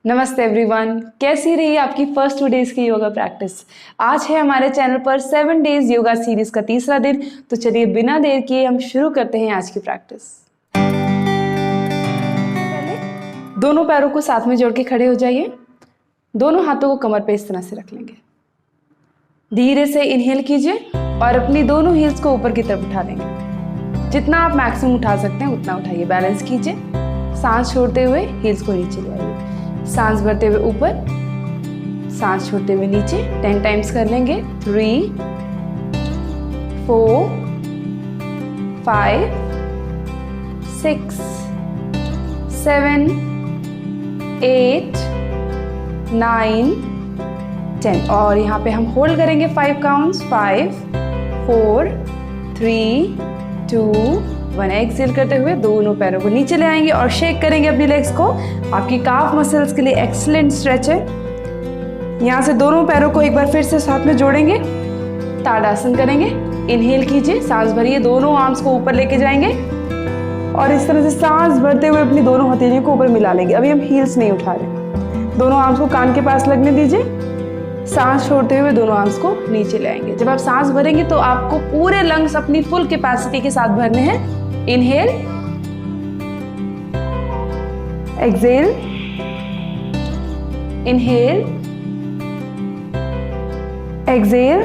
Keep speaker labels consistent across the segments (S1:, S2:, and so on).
S1: नमस्ते एवरीवन, कैसी रही आपकी फर्स्ट 2 डेज की योगा प्रैक्टिस। आज है हमारे चैनल पर 7 डेज योगा सीरीज का तीसरा दिन। तो चलिए बिना देर किए हम शुरू करते हैं आज की प्रैक्टिस। दोनों पैरों को साथ में जोड़ के खड़े हो जाइए। दोनों हाथों को कमर पे इस तरह से रख लेंगे। धीरे से इनहेल कीजिए और अपनी दोनों हील्स को ऊपर की तरफ उठा लेंगे। जितना आप मैक्सिमम उठा सकते हैं उतना उठाइए। बैलेंस कीजिए। सांस छोड़ते हुए हील्स को नीचे ले आइए। सांस भरते हुए ऊपर, सांस छोड़ते हुए नीचे। 10 टाइम्स कर लेंगे। 3 4 5 6 7 8 9 10। और यहाँ पे हम होल्ड करेंगे 5 काउंट्स। 5 4 3 2 1। एक्सेल करते हुए दोनों पैरों को नीचे ले आएंगे और शेक करेंगे अपनी लेग्स को। आपकी काफ मसल्स के लिए एक्सीलेंट स्ट्रेच है। यहाँ से दोनों पैरों को एक बार फिर से साथ में जोड़ेंगे। ताड़ासन करेंगे। इनहेल कीजिए, सांस भरिए, दोनों आर्म्स को ऊपर लेके जाएंगे और इस तरह से सांस भरते हुए अपनी दोनों हथेलियों को ऊपर मिला लेंगे। अभी हम हील्स नहीं उठा रहे। दोनों आर्म्स को कान के पास लगने दीजिए। सांस छोड़ते हुए दोनों आर्म्स को नीचे ले आएंगे। जब आप सांस भरेंगे तो आपको पूरे लंग्स अपनी फुल कैपेसिटी के साथ भरने हैं। Inhale, exhale, inhale, exhale.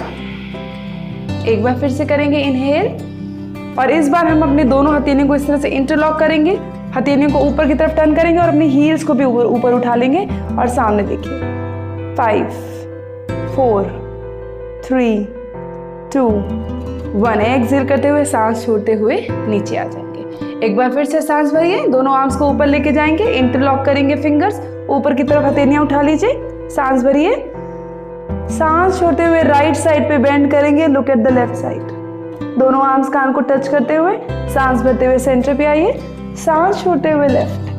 S1: एक बार फिर से करेंगे इनहेल और इस बार हम अपने दोनों हथेलियों को इस तरह से इंटरलॉक करेंगे। हथेलियों को ऊपर की तरफ टर्न करेंगे और अपनी हील्स को भी ऊपर उठा लेंगे और सामने देखिए। 5 4 3 2 1। एक्सेल करते हुए सांस छोड़ते हुए नीचे आ जाएंगे। एक बार फिर से सांस भरिए, दोनों आर्म्स को ऊपर लेके जाएंगे। इंटरलॉक करेंगे फिंगर्स, ऊपर की तरफ हथेलियां उठा लीजिए। सांस भरिए। सांस छोड़ते हुए राइट साइड पे बेंड करेंगे। Look at the left side. दोनों आर्म्स कान को टच करते हुए सांस भरते हुए सेंटर पे आइए। सांस छोड़ते हुए लेफ्ट,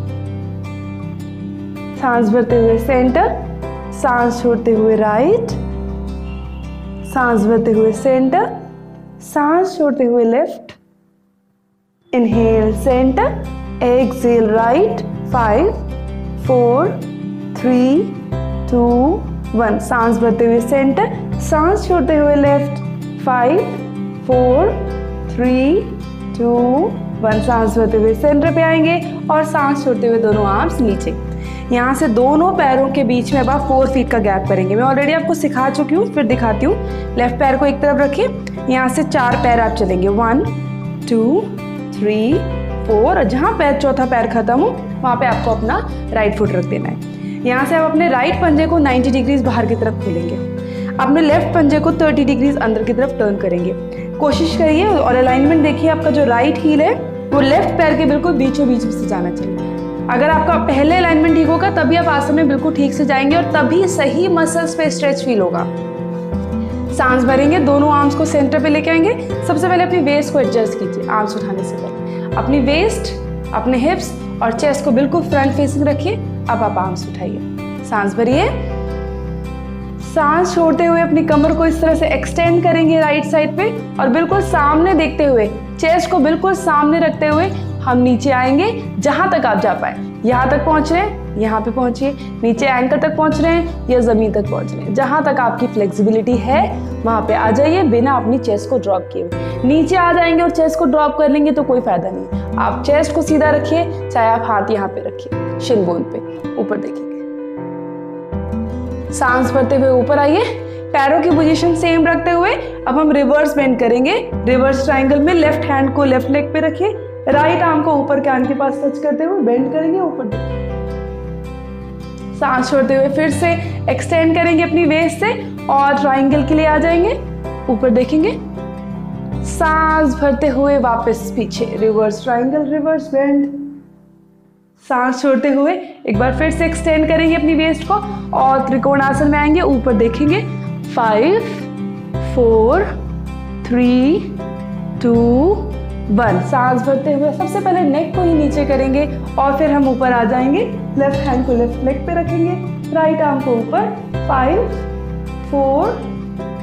S1: सांस भरते हुए सेंटर, सांस छोड़ते हुए राइट, सांस भरते हुए सेंटर, सांस छोड़ते हुए left. Inhale center, exhale right. 5 4 3 2 1। सांस भरते हुए सेंटर, सांस छोड़ते हुए लेफ्ट। 5 4 3 2 1। सांस भरते हुए सेंटर पे आएंगे और सांस छोड़ते हुए दोनों आर्म्स नीचे। यहाँ से दोनों पैरों के बीच में अब आप 4 फीट का गैप करेंगे। मैं ऑलरेडी आपको सिखा चुकी हूँ, फिर दिखाती हूँ। लेफ्ट पैर को एक तरफ रखिए। यहाँ से 4 पैर आप चलेंगे। 1 2 3 4। और जहाँ पैर चौथा पैर खत्म हो वहाँ पे आपको अपना राइट फुट रख देना है। यहाँ से आप अपने राइट पंजे को 90 डिग्रीज बाहर की तरफ खोलेंगे। अपने लेफ्ट पंजे को 30 डिग्रीज अंदर की तरफ टर्न करेंगे। कोशिश करिए और अलाइनमेंट देखिए, आपका जो राइट हील है वो लेफ्ट पैर के बिल्कुल बीचों बीच से जाना चाहिए। अगर आपका पहले अलाइनमेंट ठीक होगा तभी आप आसन में बिल्कुल ठीक से जाएंगे और तभी सही मसल्स पे स्ट्रेच फील होगा। सांस भरेंगे, दोनों आर्म्स को सेंटर पे लेके आएंगे। सबसे पहले अपनी वेस्ट को एडजस्ट कीजिए आर्म्स उठाने से पहले। अपनी वेस्ट, अपने हिप्स और चेस्ट को बिल्कुल फ्रंट फेसिंग रखिए। अब आप आर्म्स उठाइए। सांस भरिए। सांस छोड़ते हुए अपनी कमर को इस तरह से एक्सटेंड करेंगे राइट साइड पे और बिल्कुल सामने देखते हुए, चेस्ट को बिल्कुल सामने रखते हुए हम नीचे आएंगे जहां तक आप जा पाए। यहाँ तक पहुंच रहे हैं, यहाँ पे पहुंचिए। नीचे एंकल तक पहुंच रहे हैं या जमीन तक पहुंच रहे हैं, जहां तक आपकी फ्लेक्सिबिलिटी है वहां पे आ जाइए बिना अपनी चेस्ट को ड्रॉप किए हुए। नीचे आ जाएंगे और चेस्ट को ड्रॉप कर लेंगे तो कोई फायदा नहीं। आप चेस्ट को सीधा रखिए, चाहे आप हाथ यहाँ पे रखिए, शिन बोन पे ऊपर देखिए। सांस भरते हुए ऊपर आइए। पैरों की पोजीशन सेम रखते हुए अब हम रिवर्स बेंड करेंगे। रिवर्स ट्रायंगल में लेफ्ट हैंड को लेफ्ट लेग पे रखिए। राइट आर्म को ऊपर कान के पास टच करते हुए बेंड करेंगे ऊपर देखिए। सांस छोड़ते हुए फिर से एक्सटेंड करेंगे अपनी वेस्ट से और ट्रायंगल के लिए आ जाएंगे। ऊपर देखेंगे। सांस भरते हुए वापस पीछे। Reverse triangle, reverse bend. सांस छोड़ते हुए एक बार फिर से एक्सटेंड करेंगे अपनी वेस्ट को और त्रिकोणासन में आएंगे। ऊपर देखेंगे। 5 4 3 2 1। सांस भरते हुए सबसे पहले नेक को ही नीचे करेंगे और फिर हम ऊपर आ जाएंगे। लेफ्ट हैंड को लेफ्ट लेग पे रखेंगे, राइट आर्म को ऊपर। 5 4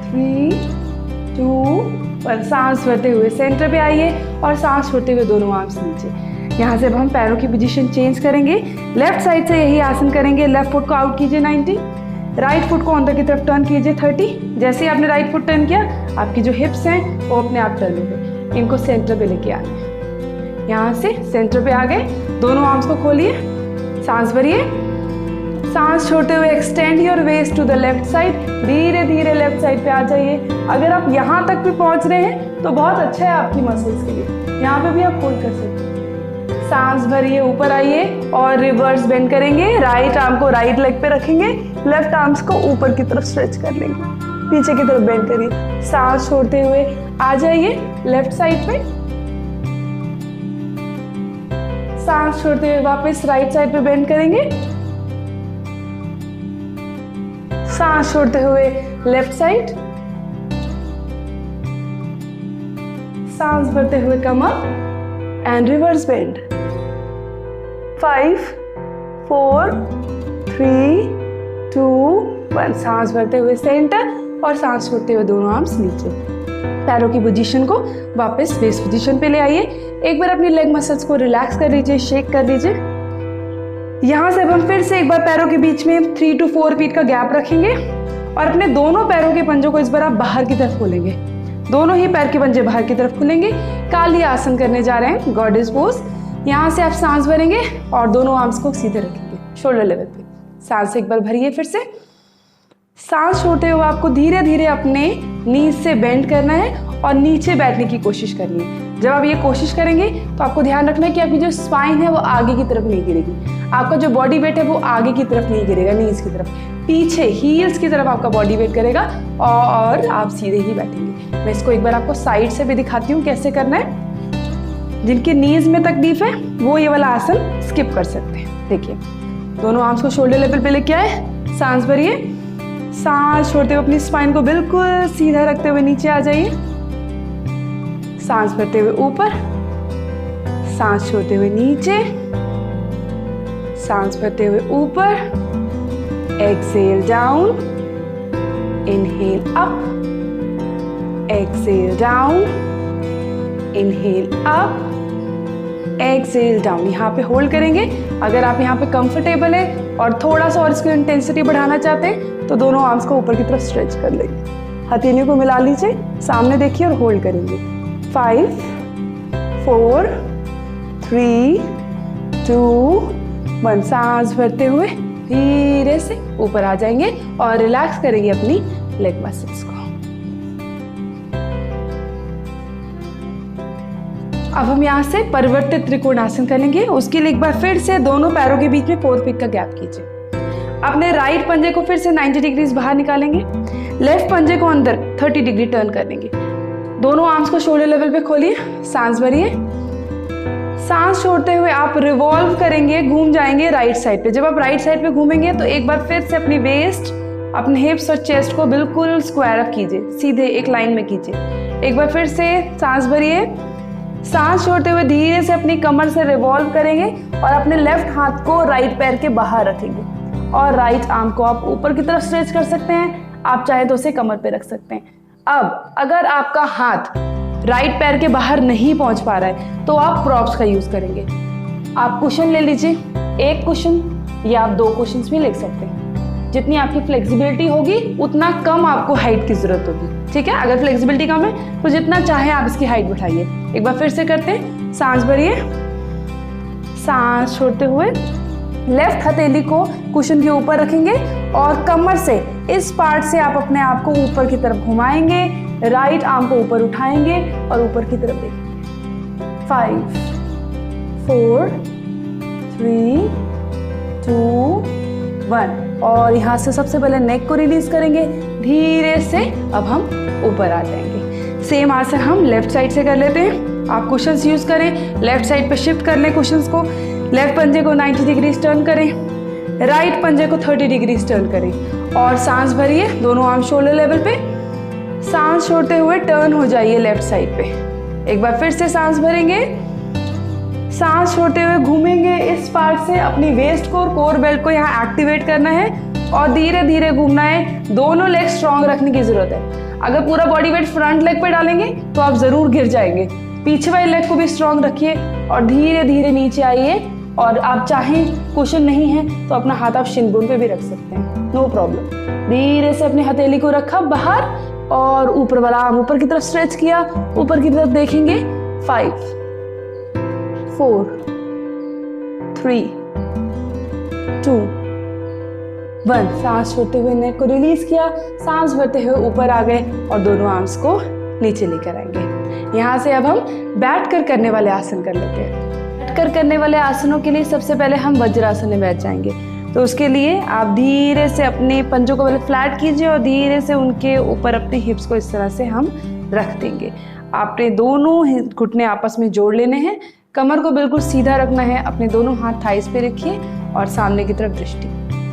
S1: 3 2 1। सांस भरते हुए सेंटर पे आइए और सांस छोड़ते हुए दोनों आर्म्स नीचे। यहाँ से अब हम पैरों की पोजीशन चेंज करेंगे। लेफ्ट साइड से यही आसन करेंगे। लेफ्ट फुट को आउट कीजिए 90, राइट फुट को अंदर की तरफ टर्न कीजिए 30। जैसे ही आपने राइट फुट टर्न किया, आपकी जो हिप्स हैं वो अपने आप टर्न हो गए। इनको सेंटर पे लेके आना है। यहाँ से सेंटर पे आ गए, दोनों आर्म्स को खोलिए, सांस भरिए, सांस छोड़ते हुए extend your waist to the left side. धीरे धीरे लेफ्ट साइड पे आ जाइए। अगर आप यहाँ तक भी पहुँच रहे हैं तो बहुत अच्छा है आपकी मसल्स के लिए। यहाँ पे भी आप होल्ड कर सकते हैं। सांस भरिए, ऊपर आइए और रिवर्स बेंड करेंगे। राइट आर्म को राइट लेग पे रखेंगे, लेफ्ट आर्म्स को ऊपर की तरफ स्ट्रेच कर लेंगे, पीछे की तरफ बेंड करिए। सांस छोड़ते हुए आ जाइए लेफ्ट साइड पे, सांस छोड़ते हुए वापस राइट साइड पे बेंड करेंगे, सांस छोड़ते हुए लेफ्ट साइड, सांस भरते हुए come up and reverse bend. 5 4 3 2 1। सांस भरते हुए सेंटर और सांस छोड़ते हुए दोनों आर्म्स नीचे। पैरों की पोजीशन को वापस बेस पोजीशन पे ले आइए। एक बार अपनी लेग मसल्स को रिलैक्स कर लीजिए, शेक कर लीजिए। यहाँ से अब हम फिर से एक बार पैरों के बीच में 3 to 4 फीट का गैप रखेंगे और अपने दोनों पैरों के पंजों को इस बार आप बाहर की तरफ खोलेंगे। दोनों ही पैर के पंजे बाहर की तरफ खुलेंगे। काली आसन करने जा रहे हैं, गॉडेस पोज। यहाँ से आप सांस भरेंगे और दोनों आर्म्स को सीधे रखेंगे शोल्डर लेवल पे। सांस एक बार भरिए फिर से। सांस छोड़ते हुए आपको धीरे धीरे अपने नीज से बेंड करना है और नीचे बैठने की कोशिश करनी है। जब आप ये कोशिश करेंगे तो आपको ध्यान रखना है कि आपकी जो स्पाइन है वो आगे की तरफ नहीं गिरेगी। आपका जो बॉडी वेट है वो आगे की तरफ नहीं गिरेगा, नीज की तरफ, पीछे हील्स की तरफ आपका बॉडी वेट करेगा और आप सीधे ही बैठेंगे। मैं इसको एक बार आपको साइड से भी दिखाती हूँ कैसे करना है। जिनके नीज में तकलीफ है वो ये वाला आसन स्किप कर सकते हैं। देखिए, दोनों आर्म्स को शोल्डर लेवल पे लेके आए, सांस भरिए, सांस छोड़ते हुए अपनी स्पाइन को बिल्कुल सीधा रखते हुए नीचे आ जाइए। सांस भरते हुए ऊपर, सांस छोड़ते हुए नीचे, सांस भरते हुए ऊपर, exhale down, inhale up, exhale down, inhale up, exhale down. यहाँ पे होल्ड करेंगे। अगर आप यहाँ पे कंफर्टेबल है और थोड़ा सा और इसकी इंटेंसिटी बढ़ाना चाहते हैं तो दोनों आर्म्स को ऊपर की तरफ स्ट्रेच कर लेंगे। हथेलियों को मिला लीजिए, सामने देखिए और होल्ड करेंगे। 5 4 3 2 1। सांस भरते हुए धीरे से ऊपर आ जाएंगे और रिलैक्स करेंगे अपनी लेग मसल्स को। अब हम यहाँ से परिवर्तित त्रिकोणासन करेंगे। उसके लिए एक बार फिर से दोनों पैरों के बीच में 4 फीट का गैप कीजिए। अपने राइट पंजे को फिर से 90 डिग्रीज बाहर निकालेंगे, लेफ्ट पंजे को अंदर 30 डिग्री टर्न कर देंगे। दोनों आर्म्स को शोल्डर लेवल पे खोलिए, सांस भरिए, सांस छोड़ते हुए आप रिवॉल्व करेंगे, घूम जाएंगे राइट साइड पे। जब आप राइट साइड पे घूमेंगे तो एक बार फिर से अपनी वेस्ट, अपने हिप्स और चेस्ट को बिल्कुल स्क्वायर अप कीजिए, सीधे एक लाइन में कीजिए। एक बार फिर से सांस भरिए, सांस छोड़ते हुए धीरे से अपनी कमर से रिवॉल्व करेंगे और अपने लेफ्ट हाथ को राइट पैर के बाहर रखेंगे और राइट आर्म को आप ऊपर की तरफ स्ट्रेच कर सकते हैं। आप चाहे तो उसे कमर पे रख सकते हैं। अब अगर आपका हाथ राइट पैर के बाहर नहीं पहुंच पा रहा है तो आप प्रॉप्स का यूज करेंगे। आप कुशन ले लीजिए, एक कुशन या आप 2 कुशन भी ले सकते हैं। जितनी आपकी फ्लेक्सिबिलिटी होगी उतना कम आपको हाइट की जरूरत होगी, ठीक है। अगर फ्लेक्सिबिलिटी कम है तो जितना चाहे आप इसकी हाइट बढ़ाइए। एक बार फिर से करते हैं, सांस भरिए, सांस छोड़ते हुए लेफ्ट हथेली को कुशन के ऊपर रखेंगे और कमर से इस पार्ट से आप अपने आप को ऊपर की तरफ घुमाएंगे, राइट आर्म को ऊपर उठाएंगे और ऊपर की तरफ देखेंगे। 5 4 3 2 1। और यहाँ से सबसे पहले नेक को रिलीज करेंगे, धीरे से अब हम ऊपर आ जाएंगे। सेम आसन हम लेफ्ट साइड से कर लेते हैं। आप कुशन्स यूज करें, लेफ्ट साइड पे शिफ्ट कर लें कुशन्स को। लेफ्ट पंजे को 90 डिग्री टर्न करें, राइट पंजे को 30 डिग्री टर्न करें और सांस भरिए, दोनों आर्म शोल्डर लेवल पे। सांस छोड़ते हुए टर्न हो जाइए लेफ्ट साइड पे। एक बार फिर से सांस भरेंगे, सांस छोड़ते हुए घूमेंगे इस पार्ट से, अपनी वेस्ट को और कोर बेल्ट को यहाँ एक्टिवेट करना है और धीरे धीरे घूमना है। दोनों लेग स्ट्रॉन्ग रखने की जरूरत है। अगर पूरा बॉडी वेट फ्रंट लेग पे डालेंगे तो आप जरूर गिर जाएंगे। पीछे वाली लेग को भी स्ट्रॉन्ग रखिए और धीरे धीरे नीचे आइए। और आप चाहें कुशन नहीं है तो अपना हाथ आप शिन बोन पे भी रख सकते हैं, नो प्रॉब्लम। धीरे से अपने हथेली को रखा बाहर और ऊपर वाला आर्म ऊपर की तरफ स्ट्रेच किया, ऊपर की तरफ देखेंगे। 5 4 3 2 1। सांस छोड़ते हुए नेक को रिलीज किया, सांस भरते हुए ऊपर आ गए और दोनों आर्म्स को नीचे लेकर आएंगे। यहाँ से अब हम बैठ कर करने वाले आसन कर लेते हैं। बैठ कर करने वाले आसनों के लिए सबसे पहले हम वज्रासन में बैठ जाएंगे। तो उसके लिए आप धीरे से अपने पंजों को पहले फ्लैट कीजिए और धीरे से उनके ऊपर अपने हिप्स को इस तरह से हम रख देंगे। आपने दोनों घुटने आपस में जोड़ लेने हैं, कमर को बिल्कुल सीधा रखना है, अपने दोनों हाथ थाइस पे रखिए और सामने की तरफ दृष्टि।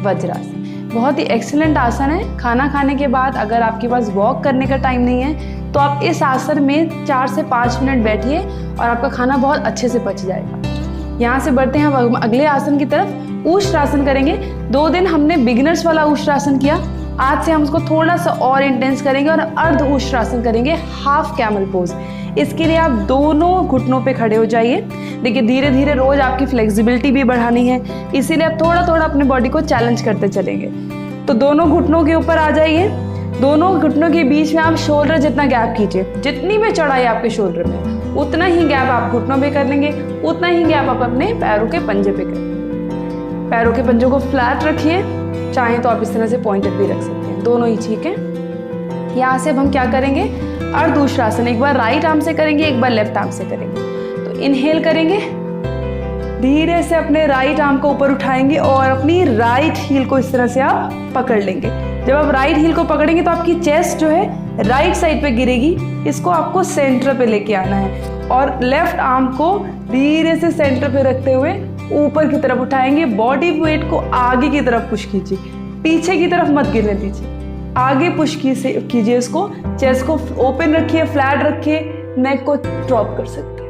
S1: वज्रासन बहुत ही एक्सीलेंट आसन है। खाना खाने के बाद अगर आपके पास वॉक करने का टाइम नहीं है तो आप इस आसन में 4 से 5 मिनट बैठिए और आपका खाना बहुत अच्छे से पच जाएगा। यहाँ से बढ़ते हैं हम अगले आसन की तरफ। ऊष्ट्रासन करेंगे। 2 दिन हमने बिगिनर्स वाला ऊष्ट्रासन किया, आज से हम उसको थोड़ा सा और इंटेंस करेंगे और अर्ध ऊष्ट्रासन करेंगे, हाफ कैमल पोज। इसके लिए आप दोनों घुटनों पे खड़े हो जाइए। देखिए धीरे धीरे रोज आपकी फ्लेक्सिबिलिटी भी बढ़ानी है, इसीलिए आप थोड़ा थोड़ा अपने बॉडी को चैलेंज करते चलेंगे। तो दोनों घुटनों के ऊपर आ जाइए। दोनों घुटनों के बीच में आप शोल्डर जितना गैप कीजिए, जितनी भी चौड़ाई आपके शोल्डर में उतना ही गैप आप घुटनों पे कर लेंगे, उतना ही गैप आप अपने पैरों के पंजे पे करेंगे। पैरों के पंजों को फ्लैट रखिए, चाहें तो आप इस तरह से पॉइंटेड भी रख सकते हैं, दोनों ही ठीक है। यहाँ से अब हम क्या करेंगे, अर्धऊष्ट्रासन एक बार राइट आर्म से करेंगे, एक बार लेफ्ट आर्म से करेंगे। तो इनहेल करेंगे, धीरे से अपने राइट आर्म को ऊपर उठाएंगे और अपनी राइट हील को इस तरह से आप पकड़ लेंगे। जब आप राइट हील को पकड़ेंगे तो आपकी चेस्ट जो है राइट साइड पे गिरेगी, इसको आपको सेंटर पे लेके आना है और लेफ्ट आर्म को धीरे से सेंटर पे रखते हुए ऊपर की तरफ उठाएंगे। बॉडी वेट को आगे की तरफ पुश कीजिए, पीछे की तरफ मत गिरने दीजिए, आगे पुश कीजिए इसको। चेस्ट को ओपन रखिए, फ्लैट रखिए, नेक को ड्रॉप कर सकते हैं।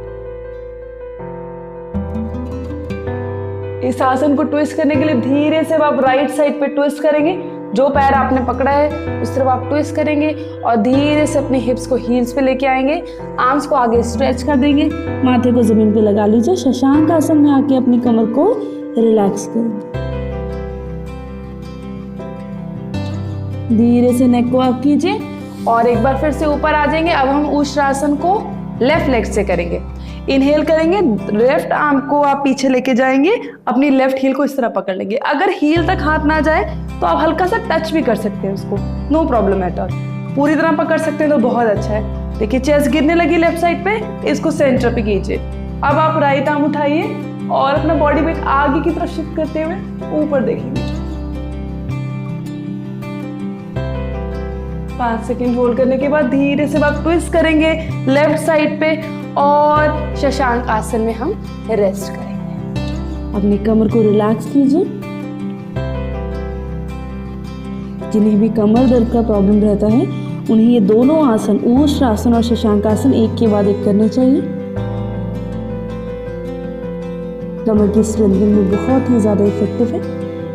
S1: इस आसन को ट्विस्ट करने के लिए धीरे से आप राइट साइड पे ट्विस्ट करेंगे, जो पैर आपने पकड़ा है उस तरफ आप ट्विस्ट करेंगे और धीरे से अपने हिप्स को हील्स पे लेके आएंगे। आर्म्स को आगे स्ट्रेच कर देंगे, माथे को जमीन पे लगा लीजिए। शशांक आसन में आके अपनी कमर को रिलैक्स करेंगे। धीरे से नेक को अप कीजिए और एक बार फिर से ऊपर आ जाएंगे। अब हम ऊष्ट्रासन को लेफ्ट लेग से करेंगे। इनहेल करेंगे, लेफ्ट आर्म को आप पीछे लेके जाएंगे, अपनी लेफ्ट हील को इस तरह पकड़ लेंगे। अगर हील तक हाथ ना जाए तो आप हल्का सा टच भी कर सकते हैं उसको, नो प्रॉब्लम एट ऑल। पूरी तरह पकड़ सकते हैं तो बहुत अच्छा है। देखिए चेस्ट गिरने लगी लेफ्ट साइड पे, इसको सेंटर पे कीजिए। अब आप राइट आर्म उठाइए और अपना बॉडी वेट आगे की तरफ शिफ्ट करते हुए ऊपर देखेंगे। 5 सेकंड होल्ड करने के बाद धीरे से आप ट्विस्ट करेंगे लेफ्ट साइड पे और शशांक आसन में हम रेस्ट करेंगे। अपनी कमर को रिलैक्स कीजिए। जिन्हें भी कमर दर्द का प्रॉब्लम रहता है उन्हें ये दोनों आसन, ऊष्ट्रासन और शशांक आसन, एक के बाद एक करने चाहिए। कमर की स्ट्रेंथनिंग में बहुत ही ज्यादा इफेक्टिव है।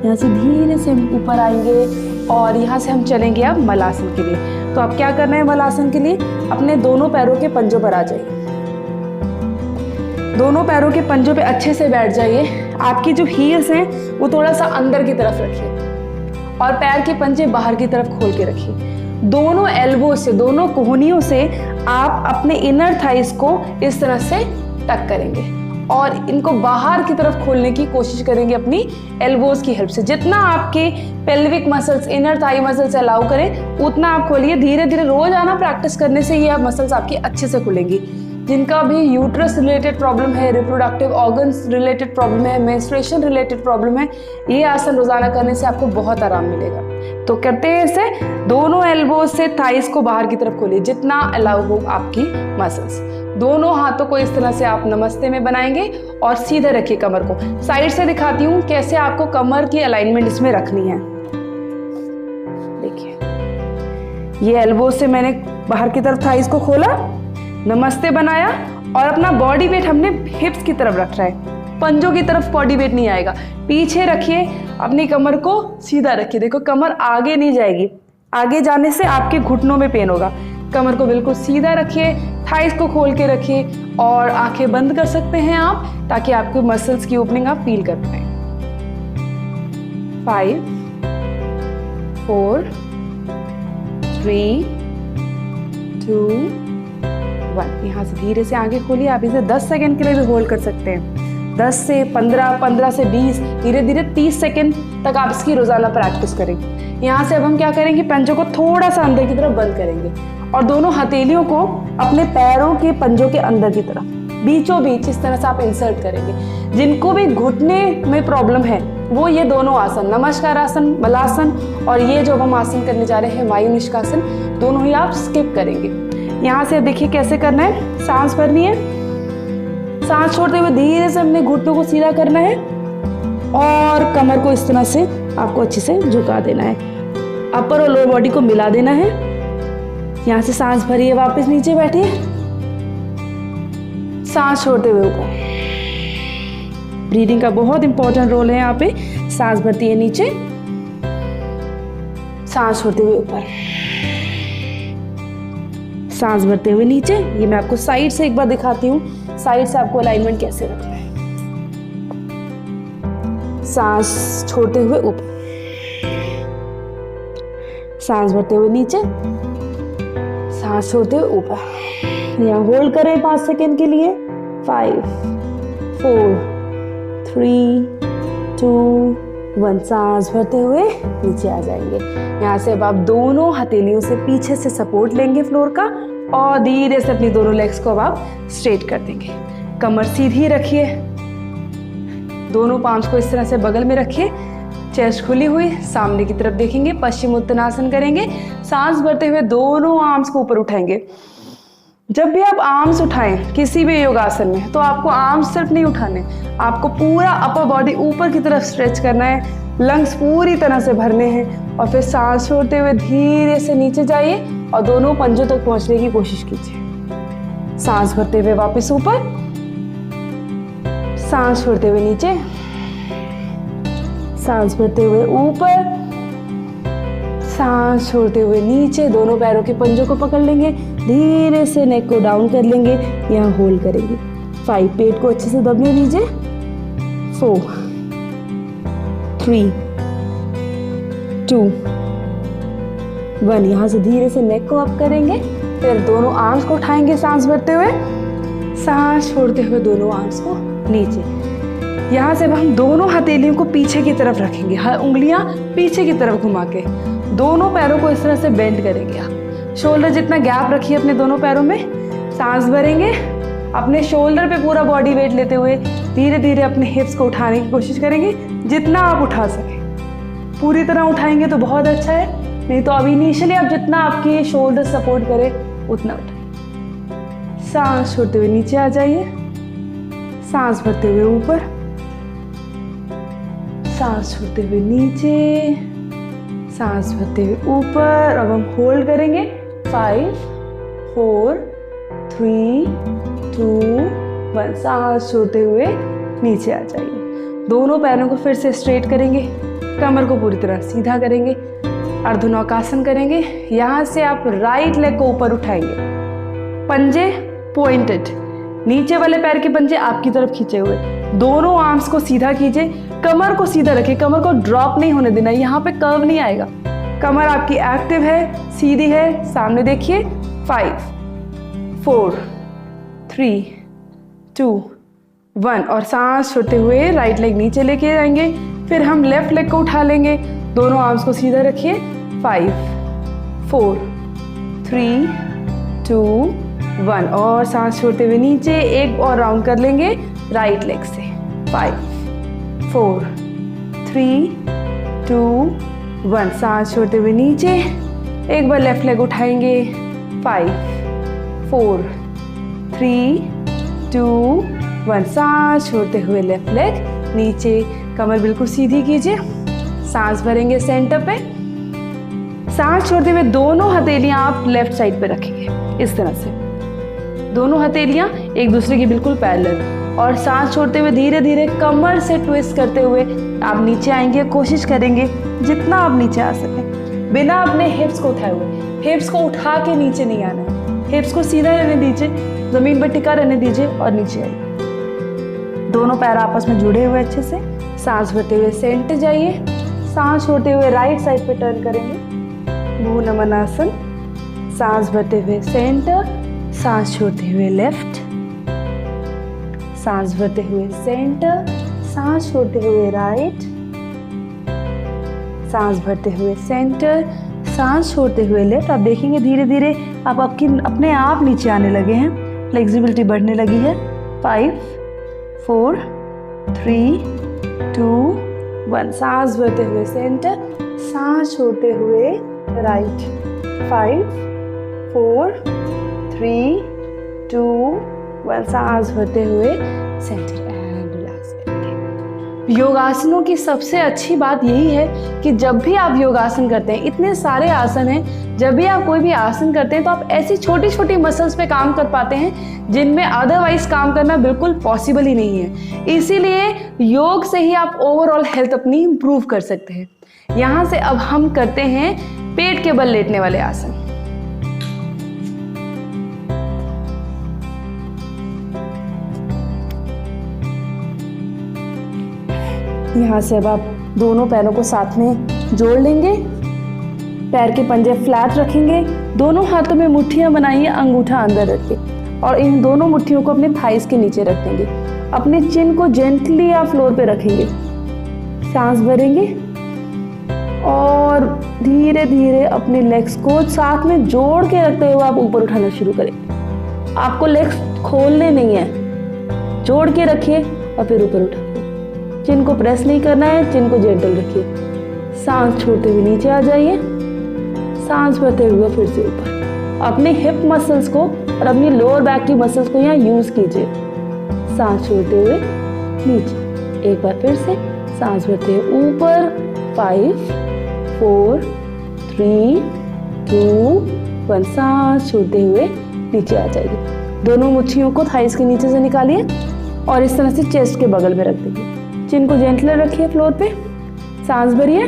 S1: यहाँ से धीरे से हम ऊपर आएंगे और यहाँ से हम चलेंगे अब मलासन के लिए। तो आप क्या करना है मलासन के लिए, अपने दोनों पैरों के पंजों पर आ जाइए। दोनों पैरों के पंजों पे अच्छे से बैठ जाइए। आपकी जो हील्स हैं वो थोड़ा सा अंदर की तरफ रखिए और पैर के पंजे बाहर की तरफ खोल के रखिए। दोनों एल्बो से, दोनों कोहनियों से आप अपने इनर थाइस को इस तरह से टक करेंगे और इनको बाहर की तरफ खोलने की कोशिश करेंगे अपनी एल्बोज की हेल्प से। जितना आपके pelvic muscles, inner thigh muscles allow करें उतना आप खोलिए। धीरे धीरे रोजाना प्रैक्टिस करने से ये मसल्स आपकी अच्छे से खुलेंगी। जिनका भी यूट्रस रिलेटेड प्रॉब्लम है, रिप्रोडक्टिव ऑर्गन्स रिलेटेड प्रॉब्लम है, मेंस्ट्रुएशन रिलेटेड प्रॉब्लम है, ये आसन रोजाना करने से आपको बहुत आराम मिलेगा। तो करते हैं इसे, दोनों एल्बोज से थाइस को बाहर की तरफ खोलिए जितना अलाउ हो आपकी मसल्स। दोनों हाथों को इस तरह से आप नमस्ते में बनाएंगे और सीधे रखिए कमर को। साइड से दिखाती हूँ कैसे आपको कमर की अलाइनमेंट इसमें रखनी है। देखिए ये एल्बोज से मैंने बाहर की तरफ थाइस को खोला, नमस्ते बनाया और अपना बॉडी वेट हमने हिप्स की तरफ रख रहा है, पंजों की तरफ बॉडी वेट नहीं आएगा। पीछे रखिए, अपनी कमर को सीधा रखिए। देखो कमर आगे नहीं जाएगी, आगे जाने से आपके घुटनों में पेन होगा। कमर को बिल्कुल सीधा रखिए, थाइस को खोल के रखिए और आंखें बंद कर सकते हैं आप, ताकि आपके मसल्स की ओपनिंग आप फील कर पाए। 5 4 3 2 1। यहाँ से धीरे से आंखें खोलिए। आप इसे 10 सेकेंड के लिए भी होल्ड कर सकते हैं, 10 से 15, 15 से 20, धीरे धीरे 30 सेकेंड तक आप इसकी रोजाना प्रैक्टिस करेंगे। यहाँ से अब हम क्या करेंगे, पंजों को थोड़ा सा अंदर की तरफ बंद करेंगे और दोनों हथेलियों को अपने पैरों के पंजों के अंदर की तरफ बीचों बीच इस तरह से आप इंसर्ट करेंगे। जिनको भी घुटने में प्रॉब्लम है वो ये दोनों आसन, नमस्कार आसन, बलासन और ये जो हम आसन करने जा रहे हैं वायु निष्कासन, दोनों ही आप स्किप करेंगे। यहाँ से देखिए कैसे करना है। सांस भरनी है, सांस छोड़ते हुए धीरे से अपने घुटनों को सीधा करना है और कमर को इस तरह से आपको अच्छे से झुका देना है। अपर और लोअर बॉडी को मिला देना है। यहाँ से सांस भरिए, वापस नीचे बैठिए, सांस छोड़ते हुए ऊपर। ब्रीदिंग का बहुत इंपॉर्टेंट रोल है यहाँ पे। सांस भरती है नीचे, सांस छोड़ते हुए ऊपर, सांस भरते हुए नीचे। ये मैं आपको साइड से एक बार दिखाती हूँ, साइड से आपको अलाइनमेंट कैसे रखना है। सांस छोड़ते हुए ऊपर, सांस भरते हुए नीचे, सांस छोड़ते हुए ऊपर। यहाँ होल्ड करें 5 सेकेंड के लिए। 5 4 3 2 1। सांस भरते हुए नीचे आ जाएंगे। यहाँ से अब आप दोनों हथेलियों से पीछे से सपोर्ट लेंगे फ्लोर का और धीरे से अपनी दोनों लेग्स को अब आप स्ट्रेट कर देंगे। कमर सीधी रखिए, दोनों पाम्स को इस तरह से बगल में रखिए, चेस्ट खुली हुई, सामने की तरफ देखेंगे, पश्चिमोत्तानासन करेंगे। सांस भरते हुए दोनों आर्म्स को ऊपर उठाएंगे। जब भी आप आर्म्स उठाएं किसी भी योगासन में, तो आपको आर्म्स सिर्फ नहीं उठाने, आपको पूरा अपर बॉडी ऊपर की तरफ स्ट्रेच करना है, लंग्स पूरी तरह से भरने हैं और फिर सांस छोड़ते हुए धीरे से नीचे जाइए और दोनों पंजों तक पहुंचने की कोशिश कीजिए। सांस भरते हुए वापस ऊपर, सांस छोड़ते हुए नीचे, सांस भरते हुए ऊपर, सांस छोड़ते हुए नीचे। दोनों पैरों के पंजों को पकड़ लेंगे, धीरे से नेक को डाउन कर लेंगे, यहाँ होल्ड करेंगे। 5, पेट को अच्छे से दबने दीजिए। 4 3 2 1। यहाँ से धीरे से नेक को अप करेंगे, फिर दोनों आर्म्स को उठाएंगे सांस भरते हुए, सांस छोड़ते हुए दोनों आर्म्स को नीचे। यहाँ से अब हम दोनों हथेलियों को पीछे की तरफ रखेंगे, उंगलियां पीछे की तरफ घुमा के दोनों पैरों को इस तरह से बेंड करेंगे। आप शोल्डर जितना गैप रखिए अपने दोनों पैरों में। सांस भरेंगे, अपने शोल्डर पे पूरा बॉडी वेट लेते हुए धीरे धीरे अपने हिप्स को उठाने की कोशिश करेंगे, जितना आप उठा सकें। पूरी तरह उठाएंगे तो बहुत अच्छा है, नहीं तो अभी इनिशियली आप जितना आपकी शोल्डर सपोर्ट करे उतना उठाएं। सांस छोड़ते हुए नीचे आ जाइए, सांस भरते हुए ऊपर, सांस छोड़ते हुए नीचे, सांस भरते हुए ऊपर। अब हम होल्ड करेंगे। 5 4 3 2 1। सांस छोड़ते हुए नीचे आ जाइए। दोनों पैरों को फिर से स्ट्रेट करेंगे, कमर को पूरी तरह सीधा करेंगे, अर्धनौकासन करेंगे। यहाँ से आप राइट लेग को ऊपर उठाएंगे, पंजे पॉइंटेड, नीचे वाले पैर के पंजे आपकी तरफ खींचे हुए, दोनों आर्म्स को सीधा कीजिए, कमर को सीधा रखिए, कमर को ड्रॉप नहीं होने देना, यहाँ पे कर्व नहीं आएगा। कमर आपकी एक्टिव है, सीधी है, सामने देखिए। 5 4 3 2 1। और सांस छोड़ते हुए राइट लेग नीचे लेके जाएंगे, फिर हम लेफ्ट लेग को उठा लेंगे, दोनों आर्म्स को सीधा रखिए। 5 4 3 2 1। और सांस छोड़ते हुए नीचे एक और राउंड कर लेंगे राइट लेग से। 5 4 3 2 1। सांस छोड़ते हुए नीचे एक बार लेफ्ट लेग उठाएंगे। 5 4 3 2 1। सांस छोड़ते हुए लेफ्ट लेग नीचे, कमर बिल्कुल सीधी कीजिए, सांस भरेंगे सेंटर पे। सांस छोड़ते हुए दोनों हथेलियां आप लेफ्ट साइड पे रखेंगे इस तरह से, दोनों हथेलियां एक दूसरे की बिल्कुल पैरेलल। और सांस छोड़ते हुए धीरे धीरे कमर से ट्विस्ट करते हुए आप नीचे आएंगे। कोशिश करेंगे जितना आप नीचे आ सकें बिना अपने हिप्स को उठाए हुए, हिप्स को उठा के नीचे नहीं आना है, हिप्स को सीधा रहने दीजिए, जमीन पर टिका रहने दीजिए और नीचे आइए। दोनों पैर आपस में जुड़े हुए अच्छे से। सांस भरते हुए सेंटर जाइए, सांस छोड़ते हुए राइट साइड पे टर्न करेंगे, भ्रू नमन आसन। सांस भरते हुए सेंटर, सांस छोड़ते हुए लेफ्ट, सांस भरते हुए सेंटर, सांस छोड़ते हुए राइट, सांस भरते हुए सेंटर, सांस छोड़ते हुए लेफ्ट। आप देखेंगे धीरे धीरे आप अपने आप नीचे आने लगे हैं, फ्लेक्सिबिलिटी बढ़ने लगी है। 5 4 3 2 1। सांस भरते हुए सेंटर, सांस छोड़ते हुए राइट। 5 4 3 2 1। सांस भरते हुए सेंटर एंड रिलैक्स करके। योगासनों की सबसे अच्छी बात यही है कि जब भी आप योगासन करते हैं, इतने सारे आसन हैं, जब भी आप कोई भी आसन करते हैं तो आप ऐसी छोटी छोटी मसल्स पे काम कर पाते हैं जिनमें अदरवाइज काम करना बिल्कुल पॉसिबल ही नहीं है। इसीलिए योग से ही आप ओवरऑल हेल्थ अपनी इंप्रूव कर सकते हैं। यहाँ से अब हम करते हैं पेट के बल लेटने वाले आसन। यहाँ से अब आप दोनों पैरों को साथ में जोड़ लेंगे, पैर के पंजे फ्लैट रखेंगे, दोनों हाथों में मुट्ठियां बनाइए, अंगूठा अंदर रखिए और इन दोनों मुट्ठियों को अपने थाइस के नीचे रख देंगे। अपने चिन को जेंटली आप फ्लोर पे रखेंगे, सांस भरेंगे और धीरे धीरे अपने लेग्स को साथ में जोड़ के रखते हुए आप ऊपर उठाना शुरू करें। आपको लेग्स खोलने नहीं है, जोड़ के रखिए और फिर ऊपर उठाइए। चिन को प्रेस नहीं करना है, चिन को जेंटल रखिए। सांस छोड़ते हुए नीचे आ जाइए, सांस भरते हुए फिर से ऊपर। अपने हिप मसल्स को और अपनी लोअर बैक की मसल्स को यहाँ यूज कीजिए। सांस छोड़ते हुए नीचे, एक बार फिर से सांस भरते हुए ऊपर। 5 4 3 2 1। सांस छोड़ते हुए नीचे आ जाइए। दोनों मुट्ठियों को थाइस के नीचे से निकालिए और इस तरह से चेस्ट के बगल में रख दीजिए। चिन को जेंटली रखिए फ्लोर पे, सांस भरिए,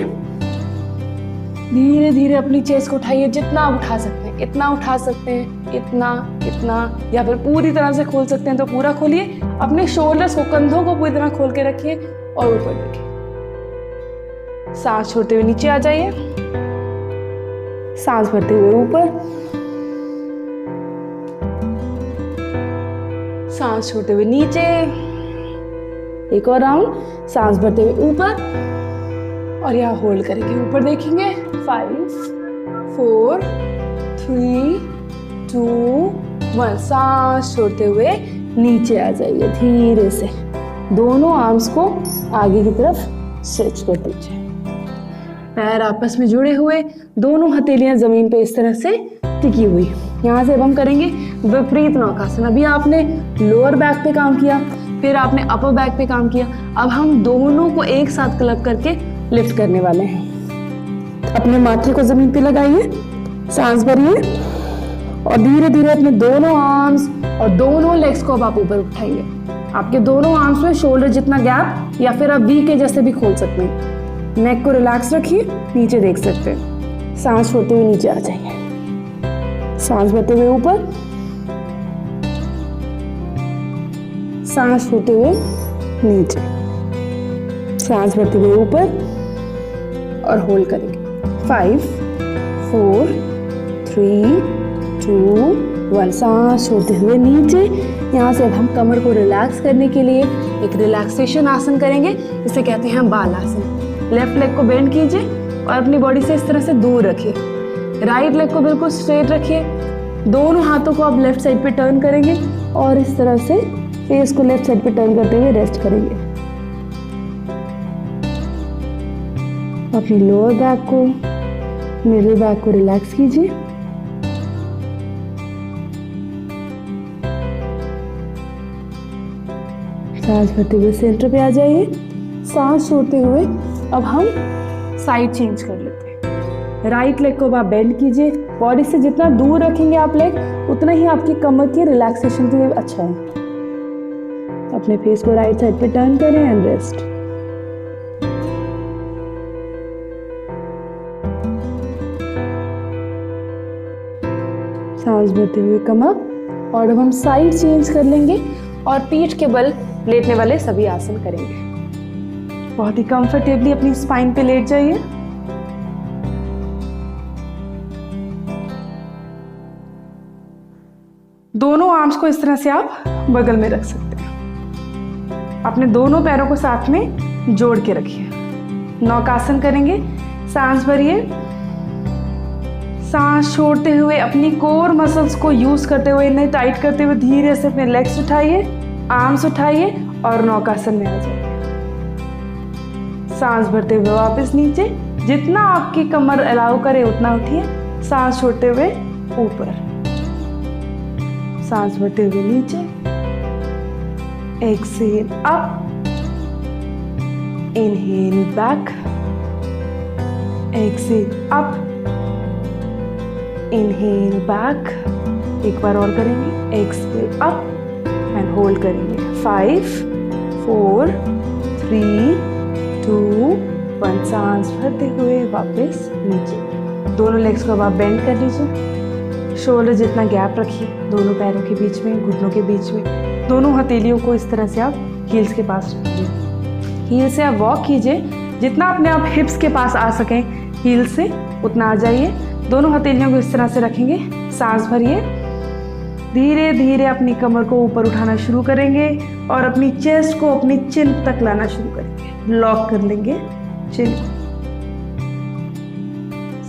S1: धीरे धीरे अपनी चेस्ट को उठाइए। जितना आप उठा सकते हैं इतना उठा सकते हैं, इतना या फिर पूरी तरह से खोल सकते हैं तो पूरा खोलिए। अपने शोल्डर्स को, कंधों को पूरी तरह खोल के रखिए और ऊपर देखिए। सांस छोड़ते हुए नीचे आ जाइए, सांस भरते हुए ऊपर, सांस छोड़ते हुए नीचे, एक और राउंड, सांस भरते हुए ऊपर और यहाँ होल्ड करेंगे, ऊपर देखेंगे। 5 4 3 2 1। सांस छोड़ते हुए नीचे आ जाइए धीरे से। दोनों आर्म्स को आगे की तरफ स्ट्रेच कर दीजिए, पैर आपस में जुड़े हुए, दोनों हथेलियां जमीन पे इस तरह से टिकी हुई। यहाँ से अब हम करेंगे विपरीत नौकासन। अभी आपने लोअर बैक पे काम किया, फिर आपने अपर बैक पे काम किया, अब हम दोनों को एक साथ क्लब करके लिफ्ट करने वाले हैं। अपने माथे को जमीन पे लगाइए, सांस भरिए और धीरे धीरे अपने दोनों आर्म्स और दोनों लेग्स को अब आप ऊपर उठाइए। आपके दोनों आर्म्स में शोल्डर जितना गैप या फिर आप वी के जैसे भी खोल सकते हैं। नेक को रिलैक्स रखिए, नीचे देख सकते हैं। सांस छोड़ते हुए नीचे आ जाइए, सांस भरते हुए ऊपर, सांस छोड़ते हुए नीचे, सांस भरते हुए ऊपर और होल्ड करेंगे। 5 4 3 2 1। सांस छोड़ते हुए नीचे। यहाँ से अब हम कमर को रिलैक्स करने के लिए एक रिलैक्सेशन आसन करेंगे, इसे कहते हैं बाल आसन। लेफ्ट लेग को बेंड कीजिए और अपनी बॉडी से इस तरह से दूर रखिए। राइट लेग को बिल्कुल स्ट्रेट रखिए। दोनों हाथों को आप लेफ्ट साइड पे टर्न करेंगे और इस तरह से फेस को लेफ्ट साइड पे टर्न करते हुए रेस्ट करेंगे। अपनी लोअर बैक को, मिडिल बैक को रिलैक्स कीजिए। सांस भरते हुए सेंटर पे आ जाइए। सांस छोड़ते हुए अब हम साइड चेंज कर लेते हैं। राइट लेग को आप बेंड कीजिए। बॉडी से जितना दूर रखेंगे आप लेग, उतना ही आपकी कमर की रिलैक्सेशन के लिए अच्छा है। अपने फेस को राइट साइड पे टर्न करें एंड रेस्ट। सांस भरते हुए कम अप। और अब हम साइड चेंज कर लेंगे और पीठ के बल लेटने वाले सभी आसन करेंगे। बहुत ही कंफर्टेबली अपनी स्पाइन पे लेट जाइए। दोनों आर्म्स को इस तरह से आप बगल में रख सकते हैं। अपने दोनों पैरों को साथ में जोड़ के रखिए। नौकासन करेंगे। सांस भरिए, सांस छोड़ते हुए अपनी कोर मसल्स को यूज करते हुए, इन्हें टाइट करते हुए धीरे से अपने लेग्स उठाइए, आर्म्स उठाइए और नौकासन में आ जाइए। सांस भरते हुए वापस नीचे, जितना आपकी कमर अलाउ करे उतना उठिए। सांस छोड़ते हुए ऊपर, सांस भरते हुए नीचे, exhale up, inhale back, exhale up, inhale back. एक बार और करेंगे, एक्सहेल अप एंड होल्ड करेंगे। 5 4 3 2 1। सांस भरते हुए वापस नीचे। दोनों लेग्स को अब आप बेंड कर लीजिए। शोल्डर जितना गैप रखिए दोनों पैरों के बीच में, घुटनों के बीच में। दोनों हथेलियों को इस तरह से आप हील्स के पास रखिए। हील से आप वॉक कीजिए, जितना अपने आप हिप्स के पास आ सकें हील से उतना आ जाइए। दोनों हथेलियों को इस तरह से रखेंगे। सांस भरिए, धीरे धीरे अपनी कमर को ऊपर उठाना शुरू करेंगे और अपनी चेस्ट को अपनी चिन तक लाना शुरू करेंगे। लॉक कर लेंगे चिन।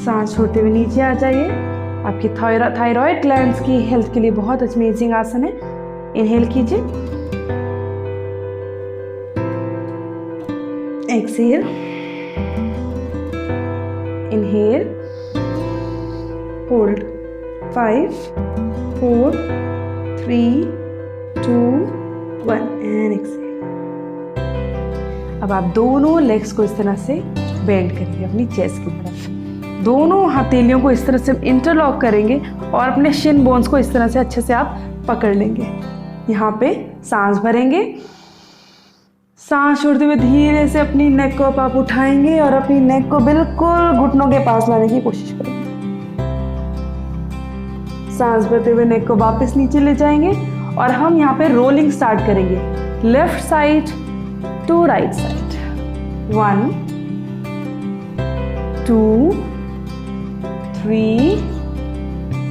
S1: सांस छोड़ते हुए नीचे आ जाइए। आपकी थायराइड ग्लैंड्स की हेल्थ के लिए बहुत अमेजिंग आसन है। इनहेल कीजिए, exhale, inhale, hold. 5 4 3 2 1 and exhale. अब आप दोनों लेग्स को इस तरह से बेंड करेंगे अपनी चेस्ट की तरफ। दोनों हथेलियों को इस तरह से इंटरलॉक करेंगे और अपने शिन बोन्स को इस तरह से अच्छे से आप पकड़ लेंगे। यहाँ पे सांस भरेंगे। सांस छोड़ते हुए धीरे से अपनी नेक को आप उठाएंगे और अपनी नेक को बिल्कुल घुटनों के पास लाने की कोशिश करेंगे। सांस भरते हुए नेक को वापस नीचे ले जाएंगे और हम यहाँ पे रोलिंग स्टार्ट करेंगे। Left side to right side. 1 2 3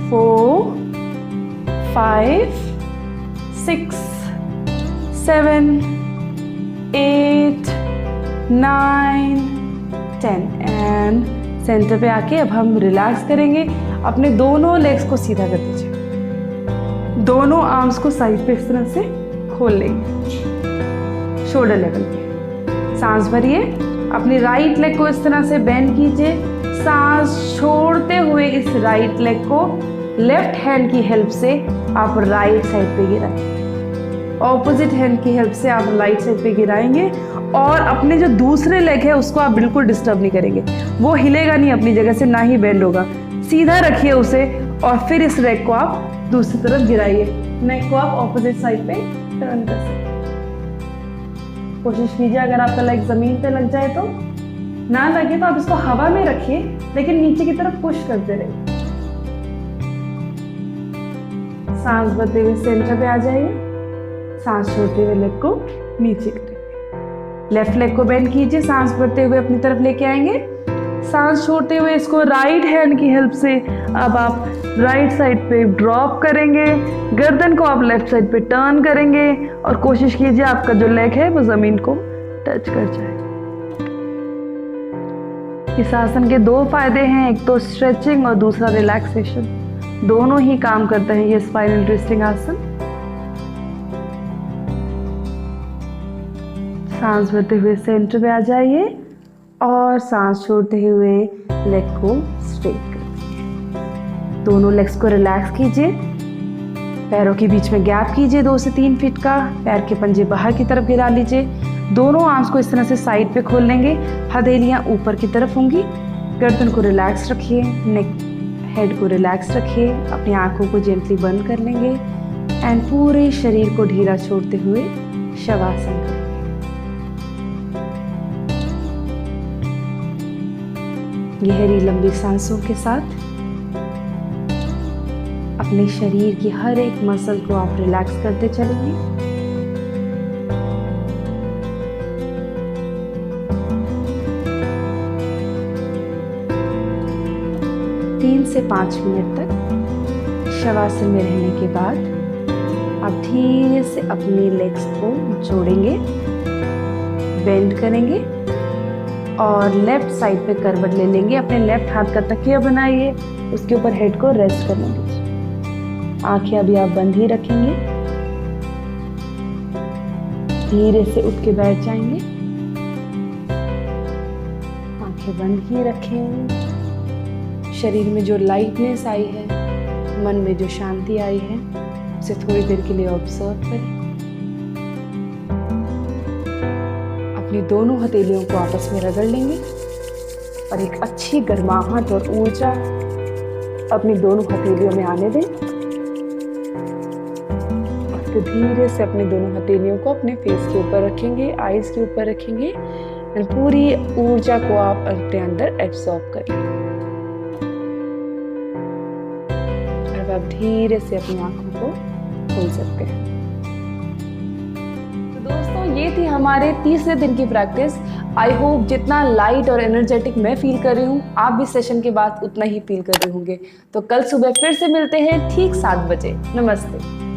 S1: 4 5 6 7 8 9 10 and centre पे आके अब हम रिलैक्स करेंगे। अपने दोनों लेग्स को सीधा कर दीजिए। दोनों आर्म्स को साइड पे इस तरह से खोल लेंगे शोल्डर लेवल पे। सांस भरिए, अपनी राइट लेग को इस तरह से बेंड कीजिए। सांस छोड़ते हुए इस राइट लेग को लेफ्ट हैंड की हेल्प से आप राइट साइड पे गिराएंगे। ऑपोजिट हैंड की हेल्प से आप राइट साइड पे गिराएंगे और अपने जो दूसरे लेग है उसको आप बिल्कुल डिस्टर्ब नहीं करेंगे। वो हिलेगा नहीं अपनी जगह से, ना ही बेंड होगा। सीधा रखिए उसे और फिर इस लेग को आप दूसरी तरफ गिराइए। नेक को आप ऑपोजिट साइड पे टर्न कर सकते हैं। कोशिश कीजिए अगर आपका लेग जमीन पे लग जाए तो, ना लगे तो आप इसको हवा में रखिए लेकिन नीचे की तरफ पुश करते रहिए। सांस भरते हुए सेंटर पे आ जाइए। सांस छोड़ते हुए लेग को नीचे करेंगे। लेफ्ट लेग को बेंड कीजिए। सांस भरते हुए अपनी तरफ लेके आएंगे। सांस छोड़ते हुए इसको राइट हैंड की हेल्प से अब आप राइट साइड पे ड्रॉप करेंगे। गर्दन को आप लेफ्ट साइड पे टर्न करेंगे और कोशिश कीजिए आपका जो लेग है वो जमीन को टच कर जाए। इस आसन के 2 फायदे हैं, एक तो स्ट्रेचिंग और दूसरा रिलैक्सेशन। दोनों ही काम करते हैं ये स्पाइनल ट्विस्टिंग आसन। सांस भरते हुए सेंटर पे आ जाइए और सांस छोड़ते हुए लेग को स्ट्रेट कर दीजिए। दोनों लेग्स को रिलैक्स कीजिए। पैरों के बीच में गैप कीजिए 2 से 3 फीट का। पैर के पंजे बाहर की तरफ गिरा लीजिए। दोनों आर्म्स को इस तरह से साइड पे खोल लेंगे। हथेलियां ऊपर की तरफ होंगी। गर्दन को रिलैक्स रखिए, नेक हेड को रिलैक्स रखिए। अपनी आंखों को जेंटली बंद कर लेंगे एंड पूरे शरीर को ढीला छोड़ते हुए शवासन करेंगे। गहरी लंबी सांसों के साथ अपने शरीर की हर एक मसल को आप रिलैक्स करते चलेंगे। तीन से 5 मिनट तक शवासन में रहने के बाद आप धीरे से अपनी लेग्स को जोड़ेंगे, बेंड करेंगे और लेफ्ट साइड पे करवट ले लेंगे। अपने लेफ्ट हाथ का तकिया बनाइए, उसके ऊपर हेड को रेस्ट करने दीजिए। आंखें अभी आप बंद ही रखेंगे। धीरे से उठ के बैठ जाएंगे, आंखें बंद ही रखें। शरीर में जो लाइटनेस आई है, मन में जो शांति आई है, उसे थोड़ी देर के लिए ऑब्जर्व करें। अपनी दोनों हथेलियों को आपस में रगड़ लेंगे और एक अच्छी गर्माहट और ऊर्जा अपनी दोनों हथेलियों में आने दें। तो धीरे से अपनी दोनों हथेलियों को अपने फेस के ऊपर रखेंगे, आईज के ऊपर रखेंगे और पूरी ऊर्जा को आप अपने अंदर एब्सॉर्ब करें। अब आप धीरे से अपनी आंखों को खोल सकते हैं। तो दोस्तों, ये थी हमारे तीसरे दिन की प्रैक्टिस। आई होप जितना लाइट और एनर्जेटिक मैं फील कर रही हूँ, आप भी सेशन के बाद उतना ही फील कर रहे होंगे। तो कल सुबह फिर से मिलते हैं ठीक 7 बजे। नमस्ते।